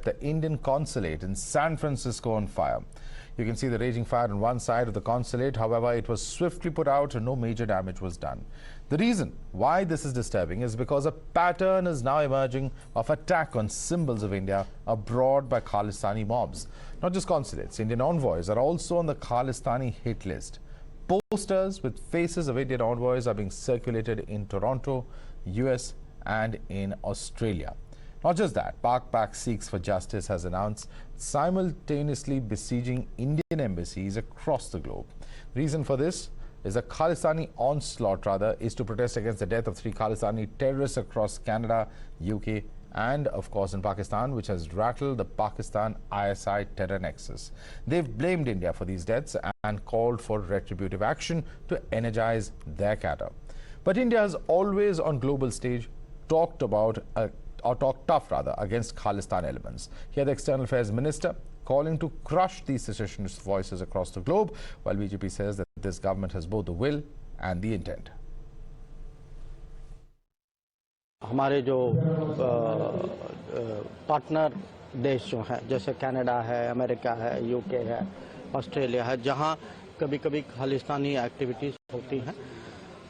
set the Indian consulate in San Francisco on fire. You can see the raging fire on one side of the consulate. However, it was swiftly put out and no major damage was done. The reason why this is disturbing is because a pattern is now emerging of attack on symbols of India abroad by Khalistani mobs. Not just consulates, Indian envoys are also on the Khalistani hit list. Posters with faces of Indian envoys are being circulated in Toronto, US and in Australia. Not just that, Pak Seeks for Justice has announced simultaneously besieging Indian embassies across the globe. The reason for this is a Khalistani onslaught is to protest against the death of 3 Khalistani terrorists across Canada, UK and of course in Pakistan, which has rattled the Pakistan ISI terror nexus. They've blamed India for these deaths and called for retributive action to energize their cadre. But India has always on global stage talked tough against Khalistan elements. Here the External Affairs Minister calling to crush these secessionist voices across the globe, while BJP says that this government has both the will and the intent. हमारे जो partner देश जो हैं जैसे Canada है, America है, UK है, Australia है, जहां कभी-कभी खालिस्तानी एक्टिविटीज होती हैं,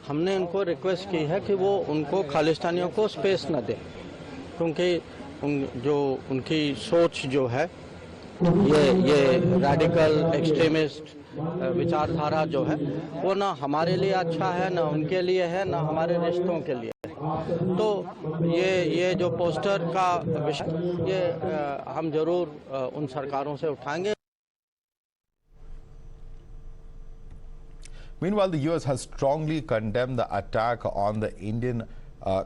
हमने उनको रिक्वेस्ट की है कि वो उनको खालिस्तानियों को स्पेस न दें, क्योंकि उनकी सोच जो है ये रेडिकल एक्सट्रीमिस्ट विचारधारा जो है वो ना हमारे लिए अच्छा है, ना उनके लिए है, ना हमारे रिश्तों के लिए है। तो ये जो पोस्टर का विषय ये हम जरूर उन सरकारों से उठाएंगे। Meanwhile, the US has strongly condemned the attack on the Indian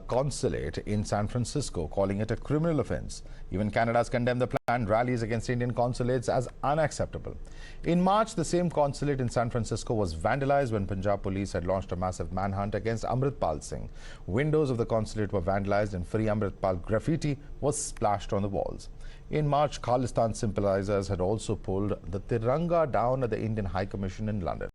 consulate in San Francisco, calling it a criminal offense. Even Canada has condemned the planned rallies against Indian consulates as unacceptable. In March, the same consulate in San Francisco was vandalized when Punjab police had launched a massive manhunt against Amritpal Singh. Windows of the consulate were vandalized and Free Amritpal graffiti was splashed on the walls. In March, Khalistan sympathizers had also pulled the Tiranga down at the Indian High Commission in London.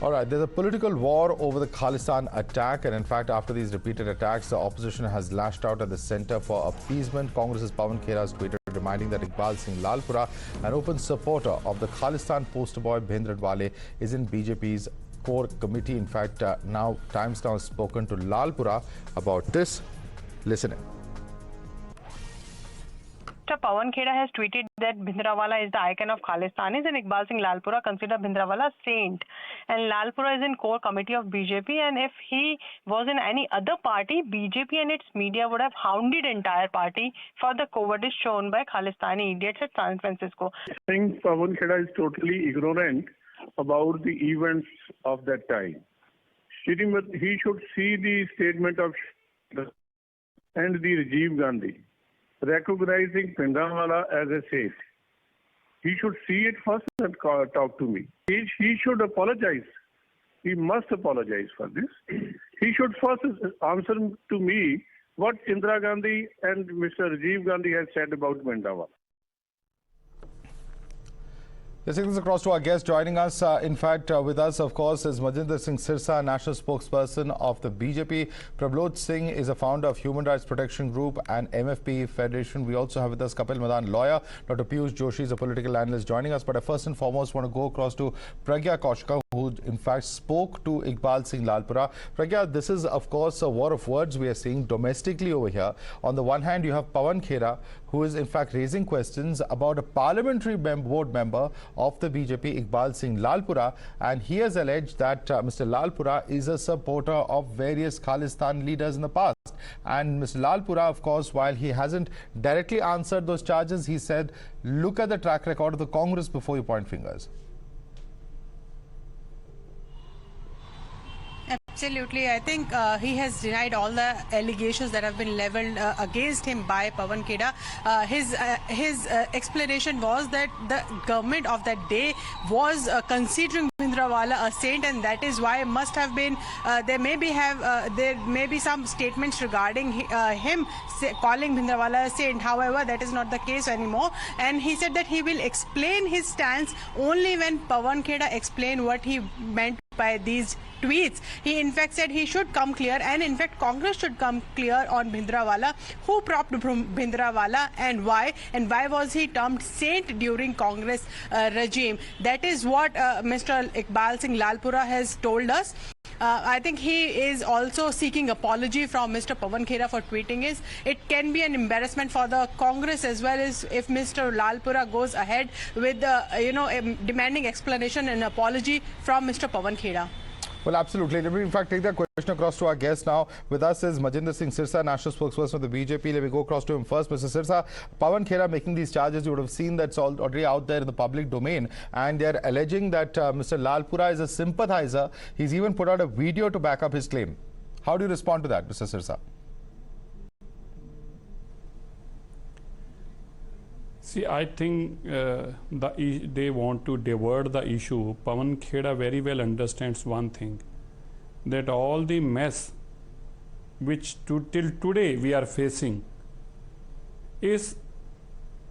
All right, there's a political war over the Khalistan attack, and in fact, after these repeated attacks, the opposition has lashed out at the Centre for Appeasement. Congress's Pawan Khera has tweeted reminding that Iqbal Singh Lalpura, an open supporter of the Khalistan poster boy Bhindranwale, is in BJP's core committee. In fact, now Times Now has spoken to Lalpura about this. Listen in. Pawan Khera has tweeted that Bhindranwale is the icon of Khalistanis and Iqbal Singh Lalpura consider Bhindranwale a saint. And Lalpura is in core committee of BJP, and if he was in any other party, BJP and its media would have hounded entire party for the cowardice shown by Khalistani idiots at San Francisco. I think Pawan Khera is totally ignorant about the events of that time. He should see the statement of and the Rajiv Gandhi recognizing Bhindranwale as a saint. He should see it first and talk to me. He should apologize. He must apologize for this. He should first answer to me what Indira Gandhi and Mr. Rajiv Gandhi has said about Bhindranwale. Let's take this across to our guest joining us. In fact, with us, of course, is Manjinder Singh Sirsa, national spokesperson of the BJP. Prabhloch Singh is a founder of Human Rights Protection Group and MFP Federation. We also have with us Kapil Madan, lawyer. Dr. Piyush Joshi is a political analyst joining us. But I first and foremost want to go across to Pragya Kaushika, who in fact spoke to Iqbal Singh Lalpura. Pragya, this is, of course, a war of words we are seeing domestically over here. On the one hand, you have Pawan Khera, who is in fact raising questions about a parliamentary board member of the BJP, Iqbal Singh Lalpura, and he has alleged that Mr. Lalpura is a supporter of various Khalistan leaders in the past. And Mr. Lalpura, of course, while he hasn't directly answered those charges, he said, look at the track record of the Congress before you point fingers. Absolutely. I think he has denied all the allegations that have been leveled against him by Pawan Khera. His explanation was that the government of that day was considering Bhindranwale a saint, and that is why must have been there may be some statements regarding him calling Bhindranwale a saint. However, that is not the case anymore, and he said that he will explain his stance only when Pawan Khera explain what he meant by these tweets. He in fact said he should come clear, and in fact Congress should come clear on Bhindranwala, who propped Bhindranwala and why was he termed saint during Congress regime. That is what Mr. Iqbal Singh Lalpura has told us. I think he is also seeking apology from Mr. Pawan Khera for tweeting it. It can be an embarrassment for the Congress as well as if Mr. Lalpura goes ahead with demanding explanation and apology from Mr. Pawan Khera. Well, absolutely. Let me, in fact, take that question across to our guest now. With us is Manjinder Singh Sirsa, National Spokesperson of the BJP. Let me go across to him first. Mr. Sirsa, Pawan Khera making these charges, you would have seen that's already out there in the public domain. And they're alleging that Mr. Lalpura is a sympathizer. He's even put out a video to back up his claim. How do you respond to that, Mr. Sirsa? See, I think they want to divert the issue. Pawan Khera very well understands one thing, that all the mess which till today we are facing is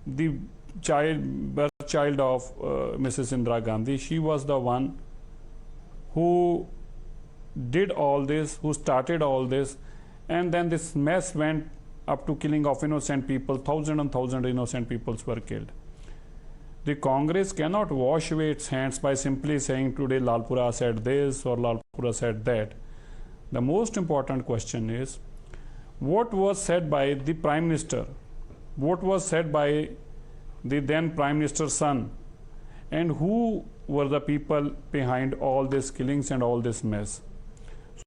the birth child of Mrs. Indira Gandhi. She was the one who did all this, who started all this, and then this mess went up to killing of innocent people. Thousands and thousands of innocent people were killed. The Congress cannot wash away its hands by simply saying today Lalpura said this or Lalpura said that. The most important question is, what was said by the Prime Minister? What was said by the then Prime Minister's son? And who were the people behind all these killings and all this mess?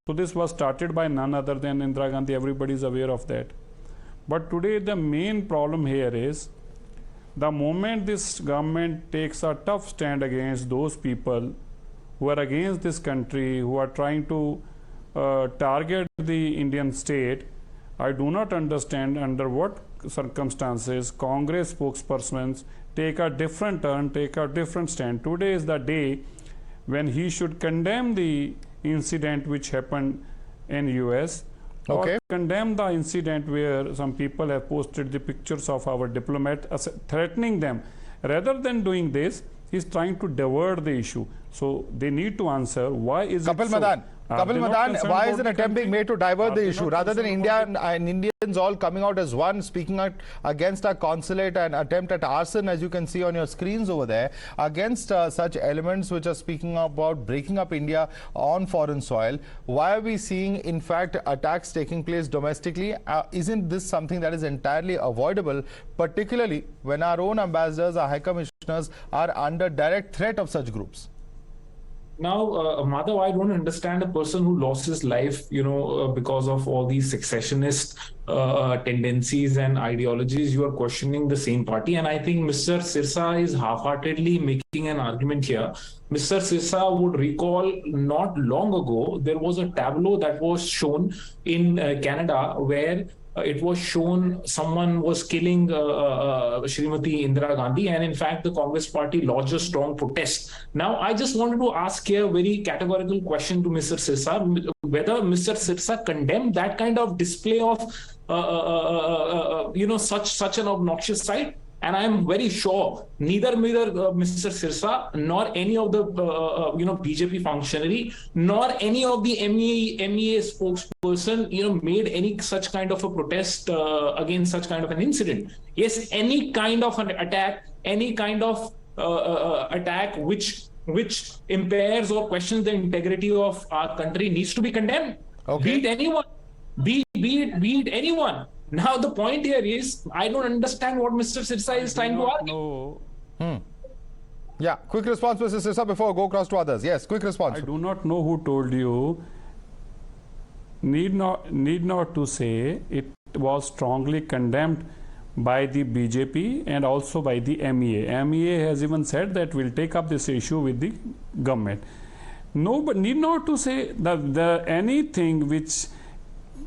So this was started by none other than Indira Gandhi. Everybody is aware of that. But today the main problem here is, the moment this government takes a tough stand against those people who are against this country, who are trying to target the Indian state, I do not understand under what circumstances Congress spokespersons take a different turn, take a different stand. Today is the day when he should condemn the incident which happened in US. Okay. Or condemn the incident where some people have posted the pictures of our diplomat threatening them. Rather than doing this, he's trying to divert the issue. So they need to answer, why is Kapil it so? Madan, Kapil Madan, why is an attempt being made to divert the issue rather than India and Indians all coming out as one, speaking out against our consulate and attempt at arson, as you can see on your screens over there, against such elements which are speaking about breaking up India on foreign soil? Why are we seeing, in fact, attacks taking place domestically? Isn't this something that is entirely avoidable, particularly when our own ambassadors, our high commissioners are under direct threat of such groups? Now, Madhav, I don't understand a person who lost his life, because of all these secessionist tendencies and ideologies. You are questioning the same party. And I think Mr. Sirsa is half-heartedly making an argument here. Mr. Sirsa would recall not long ago, there was a tableau that was shown in Canada where it was shown someone was killing Srimati Indira Gandhi, and in fact the Congress party lodged a strong protest. Now I just wanted to ask here a very categorical question to Mr. Sirsa, whether Mr. Sirsa condemned that kind of display of such an obnoxious sight. And I am very sure neither Mr. Sirsa nor any of the BJP functionary nor any of the MEA spokesperson made any such kind of a protest against such kind of an incident. Yes, any kind of an attack, any kind of attack which impairs or questions the integrity of our country needs to be condemned. Okay. Be it anyone. Be it anyone. Now the point here is, I don't understand what Mr. Sirsa is trying to argue. Yeah, quick response, Mr. Sirsa, before I go across to others. Yes, quick response. I do not know who told you. Need not to say it was strongly condemned by the BJP and also by the MEA. MEA has even said that we'll take up this issue with the government. No, but need not to say that anything which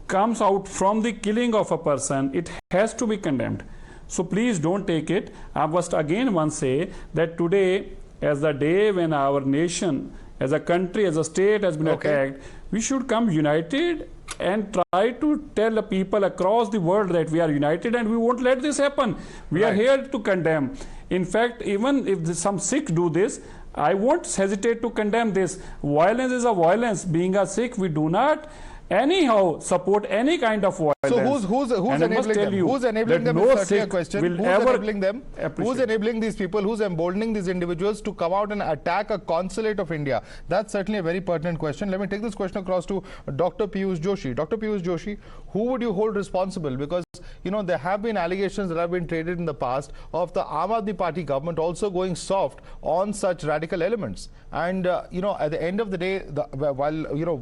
comes out from the killing of a person, it has to be condemned. So please don't take it. I must again once say that today, as the day when our nation, as a country, as a state has been attacked, we should come united and try to tell the people across the world that we are united and we won't let this happen. We are here to condemn. In fact, even if some Sikhs do this, I won't hesitate to condemn this. Violence is a violence. Being a Sikh, we do not anyhow support any kind of violence. So who's enabling them? Who's enabling them? No Is certainly a question. Who's enabling them? Who's enabling these people? Who's emboldening these individuals to come out and attack a consulate of India? That's certainly a very pertinent question. Let me take this question across to Dr. Piyush Joshi. Dr. Piyush Joshi, who would you hold responsible? Because, you know, there have been allegations that have been traded in the past of the Aam Aadmi Party government also going soft on such radical elements. And, you know, at the end of the day, while, you know,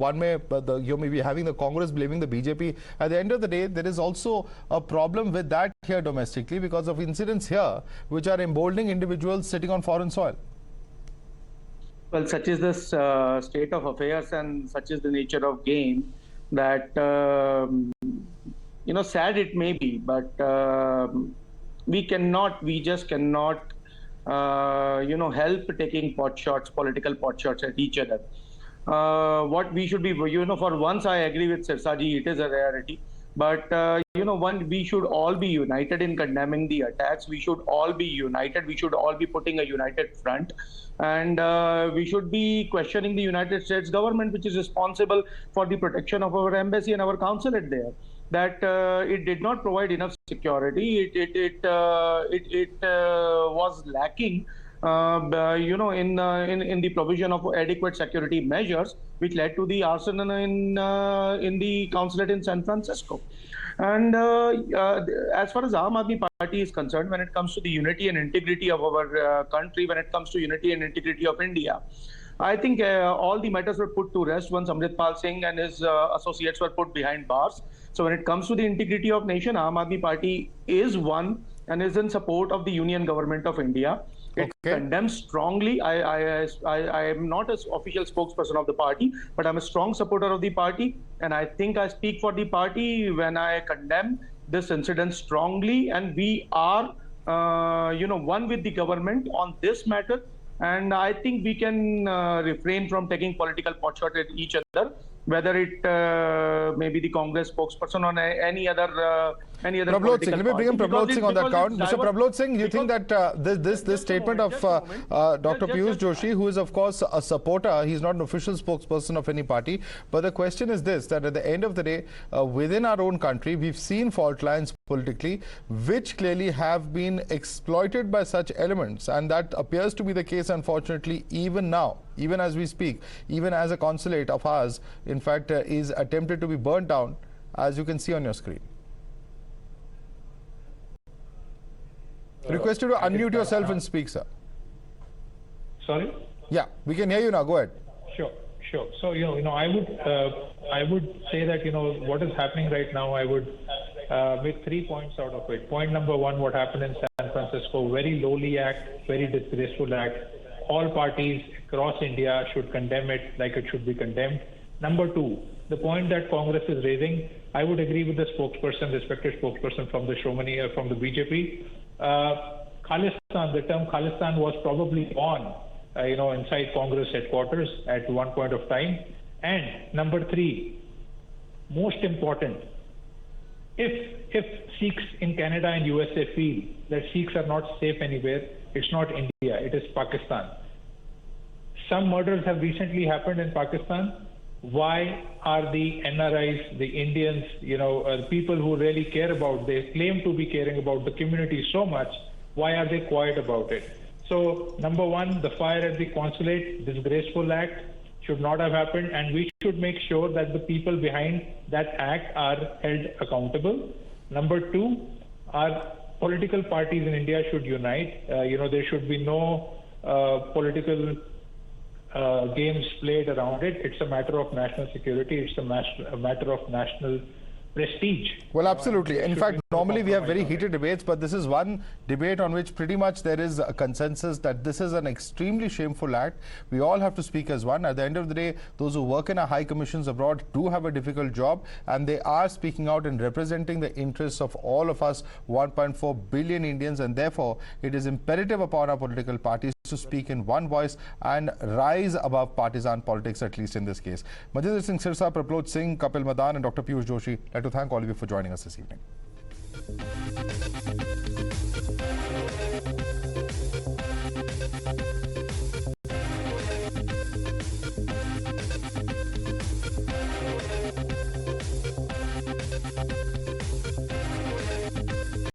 you may be having the Congress blaming the BJP, at the end of the day, there is also a problem with that here domestically because of incidents here which are emboldening individuals sitting on foreign soil. Well, such is this state of affairs and such is the nature of game that, you know, sad it may be, but we just cannot, you know, help taking political pot shots at each other. What we should be, you know, for once I agree with Sirsa ji, it is a rarity. But, you know, we should all be united in condemning the attacks. We should all be united. We should all be putting a united front. And we should be questioning the United States government, which is responsible for the protection of our embassy and our consulate there. That it did not provide enough security. It was lacking, you know, in the provision of adequate security measures, which led to the arson in the consulate in San Francisco. And as far as Aam Aadmi Party is concerned, when it comes to the unity and integrity of our country, when it comes to unity and integrity of India, I think all the matters were put to rest once Amritpal Singh and his associates were put behind bars. So when it comes to the integrity of nation, Aam Aadmi Party is one and is in support of the Union Government of India. It condemns strongly. I am not an official spokesperson of the party, but I'm a strong supporter of the party. And I think I speak for the party when I condemn this incident strongly. And we are, you know, one with the government on this matter. And I think we can refrain from taking political potshot at each other, whether it may be the Congress spokesperson or any other Prabhloch Singh, let me bring in Prabhloch Singh on that count. Mr. Prabhloch Singh, you think that this statement of Dr. Piyush Joshi, who is of course a supporter, he's not an official spokesperson of any party, but the question is this, that at the end of the day, within our own country, we've seen fault lines politically, which clearly have been exploited by such elements, and that appears to be the case, unfortunately, even now, even as we speak, even as a consulate of ours, in fact, is attempted to be burnt down, as you can see on your screen. Request you to unmute yourself and speak, sir. Sorry? Yeah, we can hear you now. Go ahead. Sure. So, you know, I would say that, you know, what is happening right now, I would make 3 points out of it. Point number one, what happened in San Francisco, very lowly act, very disgraceful act. All parties across India should condemn it like it should be condemned. Number two, the point that Congress is raising, I would agree with the spokesperson, respected spokesperson from the Shromani, from the BJP. Khalistan, the term Khalistan was probably born, you know, inside Congress headquarters at one point of time. And number three, most important, if Sikhs in Canada and USA feel that Sikhs are not safe anywhere, it's not India, it is Pakistan. Some murders have recently happened in Pakistan. Why are the NRIs, the Indians, you know, people who really care about, they claim to be caring about the community so much, why are they quiet about it? So, number one, the fire at the consulate, disgraceful act, should not have happened, and we should make sure that the people behind that act are held accountable. Number two, our political parties in India should unite. You know, there should be no political games played around it. It's a matter of national security. It's a matter of national prestige. Well, absolutely. In fact, normally we have very heated debates, but this is one debate on which pretty much there is a consensus that this is an extremely shameful act. We all have to speak as one. At the end of the day, those who work in our high commissions abroad do have a difficult job, and they are speaking out and representing the interests of all of us, 1.4 billion Indians, and therefore it is imperative upon our political parties to speak in one voice and rise above partisan politics, at least in this case. Manjinder Singh Sirsa, Prabhloch Singh, Kapil Madan and Dr. Piyush Joshi, I'd like to thank all of you for joining us this evening. you.